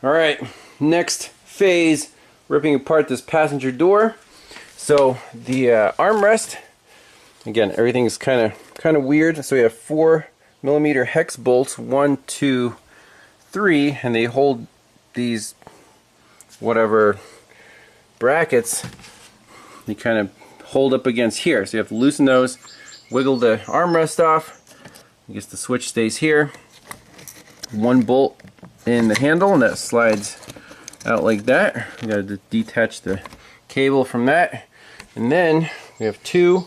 Alright, next phase, ripping apart this passenger door. So the armrest, again, everything is kind of weird. So we have 4mm hex bolts, 1, 2, 3, and they hold these whatever brackets. They kind of hold up against here. So you have to loosen those, wiggle the armrest off. I guess the switch stays here. 1 bolt in the handle, and that slides out like that. You got to detach the cable from that, and then we have 2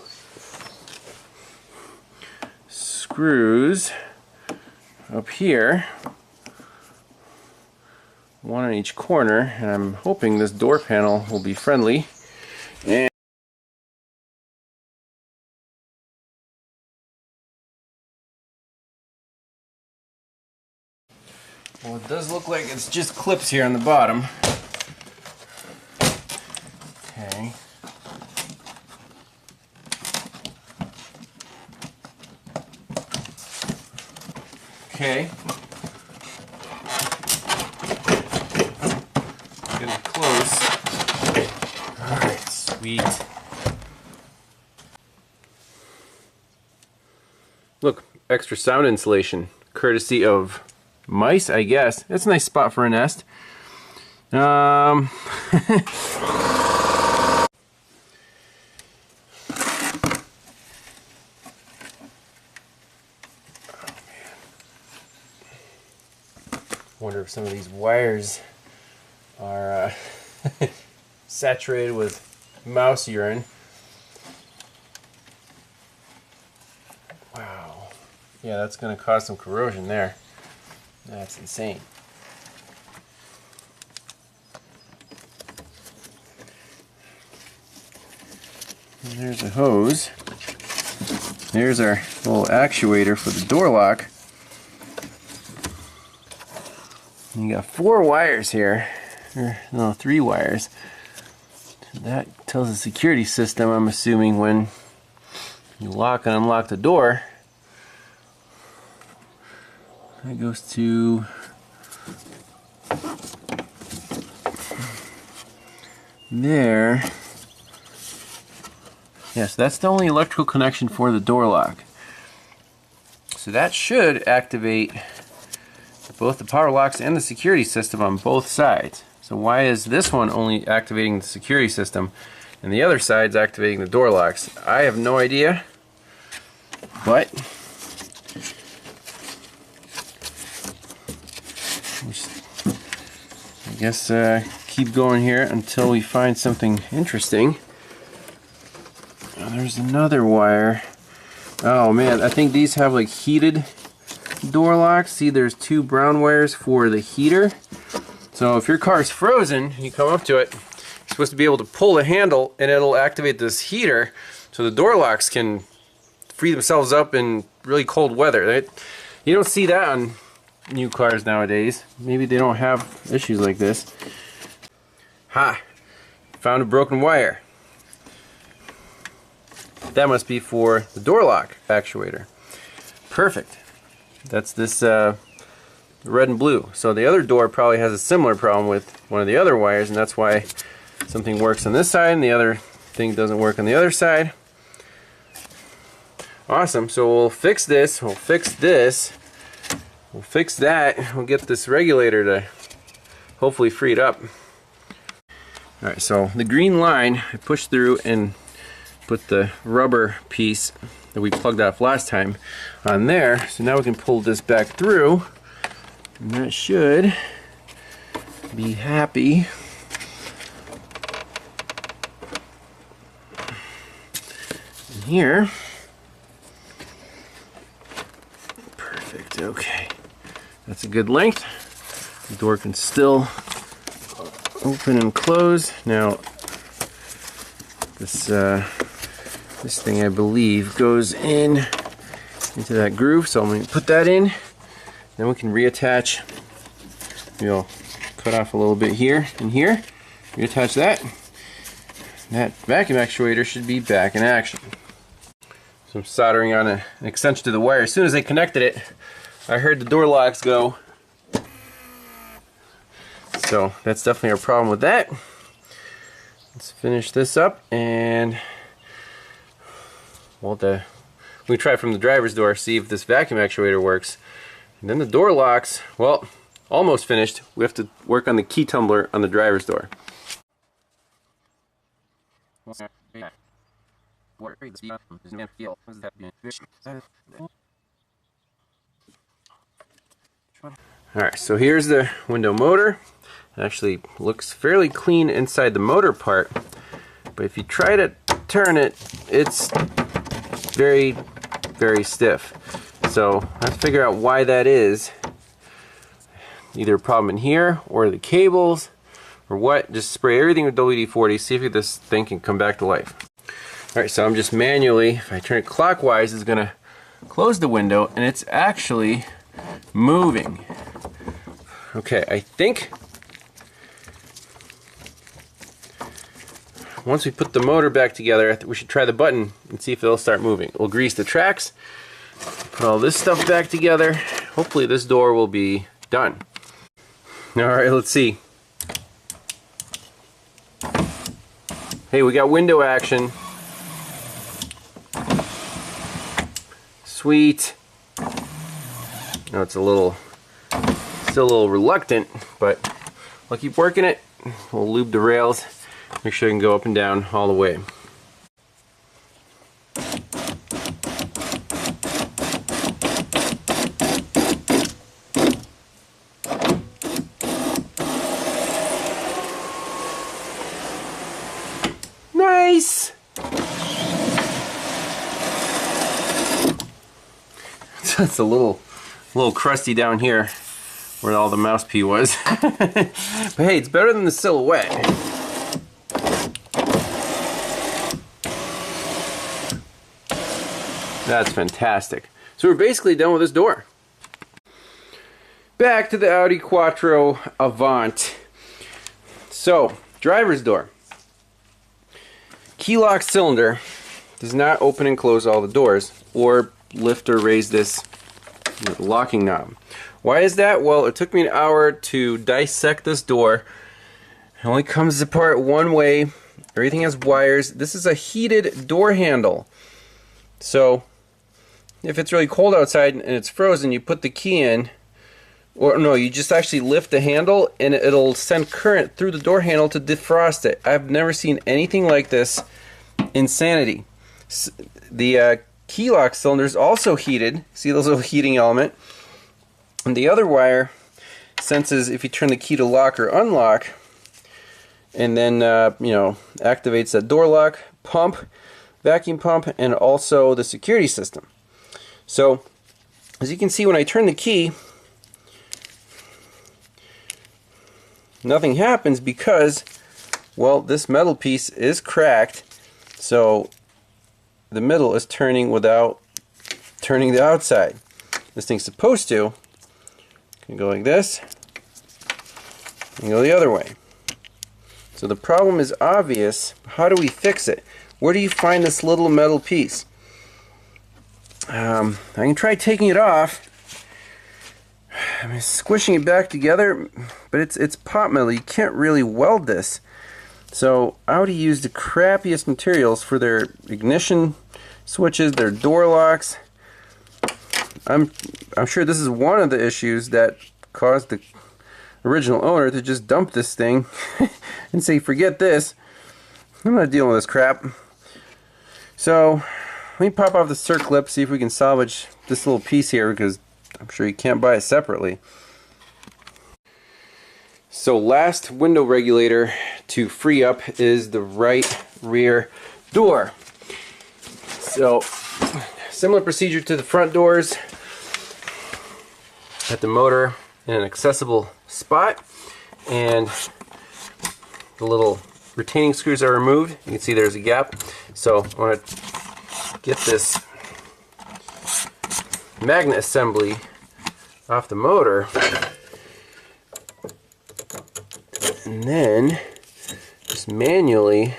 screws up here, 1 on each corner, and I'm hoping this door panel will be friendly. And well, it does look like it's just clips here on the bottom. Okay. Okay. Getting close. Alright, sweet. Look, extra sound insulation, courtesy of mice, I guess. That's a nice spot for a nest. Oh, wonder if some of these wires are saturated with mouse urine. Wow. Yeah, that's going to cause some corrosion there. That's insane. And there's a hose. There's our little actuator for the door lock. And you got 4 wires here. Or, no, 3 wires. That tells the security system, I'm assuming, when you lock and unlock the door. That goes to there. Yes, that's the only electrical connection for the door lock. So that should activate both the power locks and the security system on both sides. So why is this one only activating the security system and the other side's activating the door locks? I have no idea, but I guess keep going here until we find something interesting. Oh, there's another wire. Oh man, I think these have like heated door locks. See, there's 2 brown wires for the heater. So if your car's frozen, you come up to it, you're supposed to be able to pull the handle and it'll activate this heater so the door locks can free themselves up in really cold weather. You don't see that on new cars nowadays. Maybe they don't have issues like this. Ha! Found a broken wire. That must be for the door lock actuator. Perfect. That's this red and blue. So the other door probably has a similar problem with one of the other wires, and that's why something works on this side and the other thing doesn't work on the other side. Awesome. So we'll fix this. We'll fix this. We'll fix that. We'll get this regulator to hopefully free it up. Alright, so the green line I pushed through and put the rubber piece that we plugged off last time on there. So now we can pull this back through, and that should be happy. And here. Perfect, okay. That's a good length. The door can still open and close. Now this thing, I believe, goes into that groove, so I'm going to put that in. Then we can reattach. We'll cut off a little bit here and here. Reattach that. That vacuum actuator should be back in action. So I'm soldering on an extension to the wire. As soon as I connected it, I heard the door locks go. So that's definitely a problem with that. Let's finish this up, and we try from the driver's door, see if this vacuum actuator works. And then the door locks. Well, almost finished. We have to work on the key tumbler on the driver's door. Alright, so here's the window motor. It actually looks fairly clean inside the motor part, but if you try to turn it, it's very, very stiff. So I have to figure out why that is. Either a problem in here, or the cables, or what. Just spray everything with WD-40, see if this thing can come back to life. Alright, so I'm just manually, if I turn it clockwise, it's going to close the window, and it's actually moving. Okay, I think once we put the motor back together, we should try the button and see if it'll start moving. We'll grease the tracks, put all this stuff back together. Hopefully this door will be done. Alright, let's see. Hey, we got window action. Sweet. Now it's still a little reluctant, but I'll keep working it. We'll lube the rails, make sure it can go up and down all the way. Nice! It's a little crusty down here where all the mouse pee was. But hey, it's better than the silhouette. That's fantastic. So we're basically done with this door. Back to the Audi Quattro Avant. So, driver's door. Key lock cylinder does not open and close all the doors, or lift or raise this locking knob. Why is that? Well, it took me an hour to dissect this door. It only comes apart one way. Everything has wires. This is a heated door handle. So if it's really cold outside and it's frozen, you put the key in, or no, you just actually lift the handle and it'll send current through the door handle to defrost it. I've never seen anything like this. Insanity. The key lock cylinder is also heated. See this little heating element? And the other wire senses if you turn the key to lock or unlock, and then activates that door lock, pump, vacuum pump, and also the security system. So as you can see, when I turn the key, nothing happens because, well, this metal piece is cracked, so the middle is turning without turning the outside. This thing's supposed to can go like this and go the other way. So the problem is obvious. How do we fix it? Where do you find this little metal piece? I can try taking it off. I'm squishing it back together, but it's pot metal. You can't really weld this. So Audi used the crappiest materials for their ignition switches, their door locks. I'm sure this is one of the issues that caused the original owner to just dump this thing and say, forget this, I'm not dealing with this crap. So let me pop off the circlip, see if we can salvage this little piece here, because I'm sure you can't buy it separately. So last window regulator to free up is the right rear door. So similar procedure to the front doors. Got the motor in an accessible spot, and the little retaining screws are removed. You can see there's a gap. So I want to get this magnet assembly off the motor, and then just manually,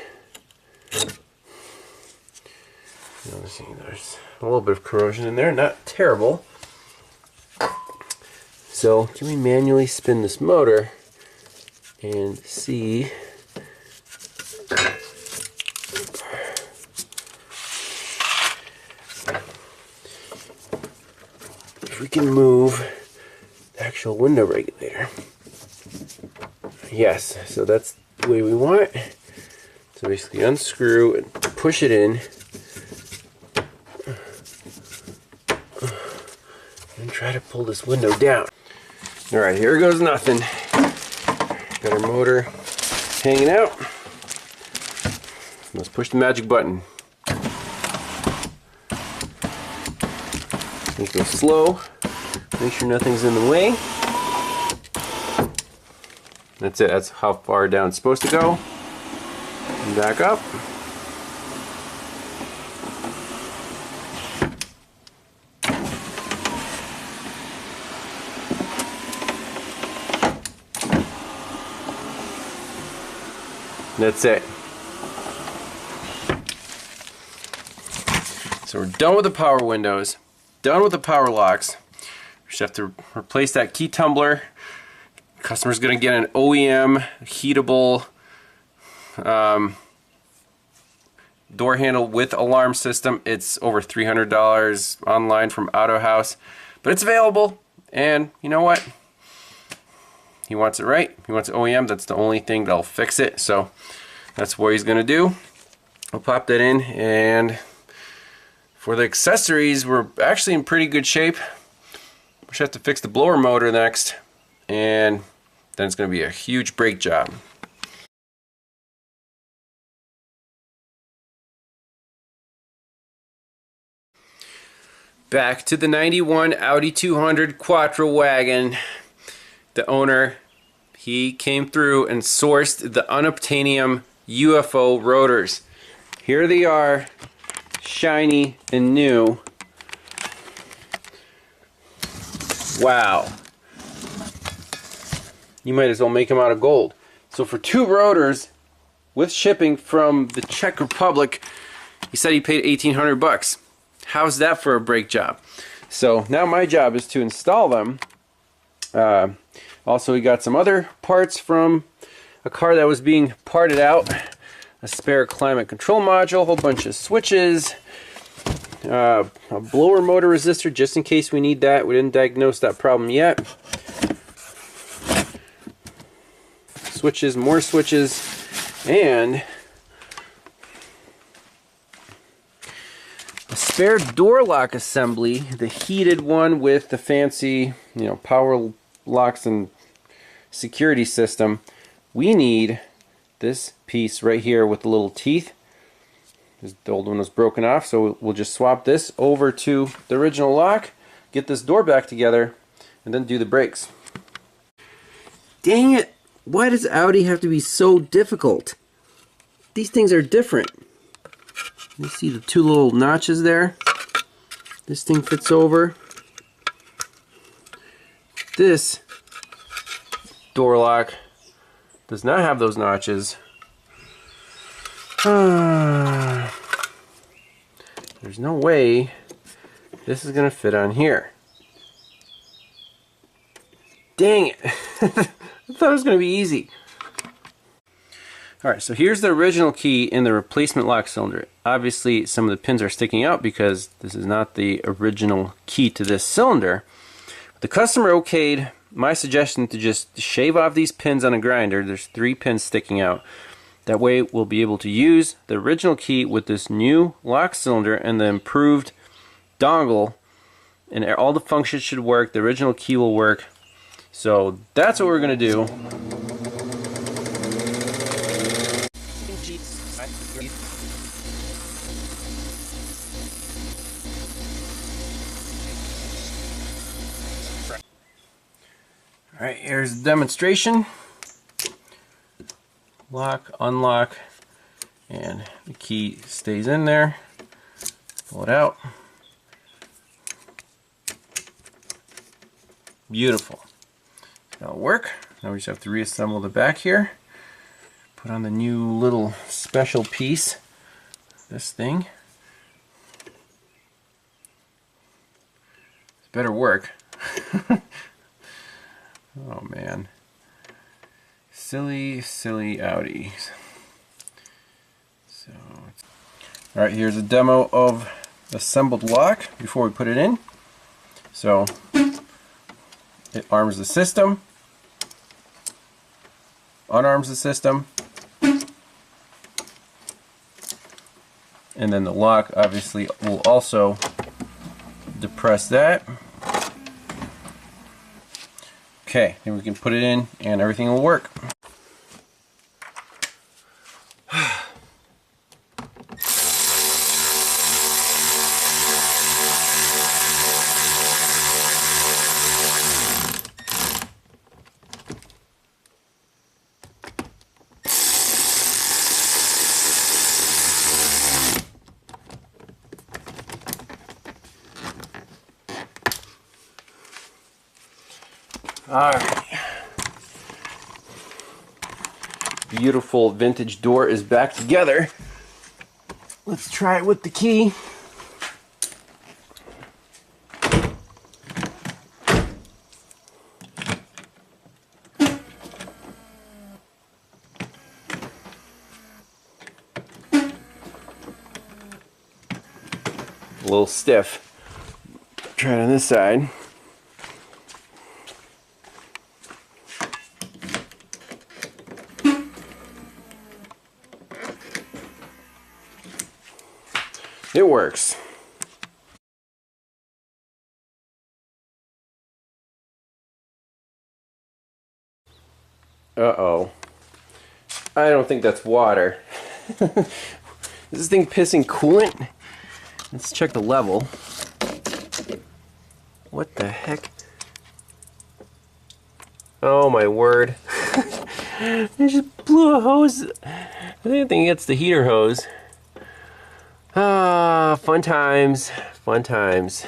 there's a little bit of corrosion in there, not terrible. So can we manually spin this motor and see if we can move the actual window regulator. Yes, so that's the way we want it. So basically unscrew and push it in and try to pull this window down. Alright, here goes nothing. Got our motor hanging out. Let's push the magic button. Let's go slow. Make sure nothing's in the way. That's it. That's how far down it's supposed to go. And back up. That's it. So we're done with the power windows, done with the power locks. We just have to replace that key tumbler. Customer's gonna get an OEM heatable door handle with alarm system. It's over $300 online from Auto House, but it's available. And you know what? He wants it right. He wants OEM. That's the only thing that'll fix it. So that's what he's gonna do. I'll pop that in, and for the accessories, we're actually in pretty good shape. We just have to fix the blower motor next, and then it's gonna be a huge brake job. Back to the 91 Audi 200 Quattro wagon. The owner, he came through and sourced the UNOBTANIUM UFO rotors. Here they are, shiny and new. Wow. You might as well make them out of gold. So for 2 rotors, with shipping from the Czech Republic, he said he paid 1,800 bucks. How's that for a brake job? So now my job is to install them. Also, we got some other parts from a car that was being parted out. A spare climate control module, a whole bunch of switches, a blower motor resistor just in case we need that. We didn't diagnose that problem yet. Switches, more switches, and a spare door lock assembly, the heated one with the fancy, power locks and security system. We need this piece right here with the little teeth. The old one was broken off, so we'll just swap this over to the original lock, get this door back together, and then do the brakes. Dang it! Why does Audi have to be so difficult? These things are different. You see the 2 little notches there? This thing fits over. This door lock does not have those notches. There's no way this is gonna fit on here. Dang it! I thought it was gonna be easy. Alright, so here's the original key in the replacement lock cylinder. Obviously some of the pins are sticking out because this is not the original key to this cylinder. The customer okayed my suggestion to just shave off these pins on a grinder. There's 3 pins sticking out. That way we'll be able to use the original key with this new lock cylinder and the improved dongle, and all the functions should work. The original key will work. So that's what we're going to do. Alright, here's the demonstration. Lock, unlock, and the key stays in there. Pull it out. Beautiful. That'll work. Now we just have to reassemble the back here. Put on the new little special piece. This thing. It better work. Oh man. Silly Audi. So, alright, here's a demo of the assembled lock before we put it in. So, it arms the system, unarms the system, and then the lock obviously will also depress that. Okay, then we can put it in and everything will work. Alright. Beautiful vintage door is back together. Let's try it with the key. A little stiff. Try it on this side. It works. Uh-oh. I don't think that's water. Is this thing pissing coolant? Let's check the level. What the heck? Oh my word. I just blew a hose. I think it's the heater hose. Ah, fun times, fun times.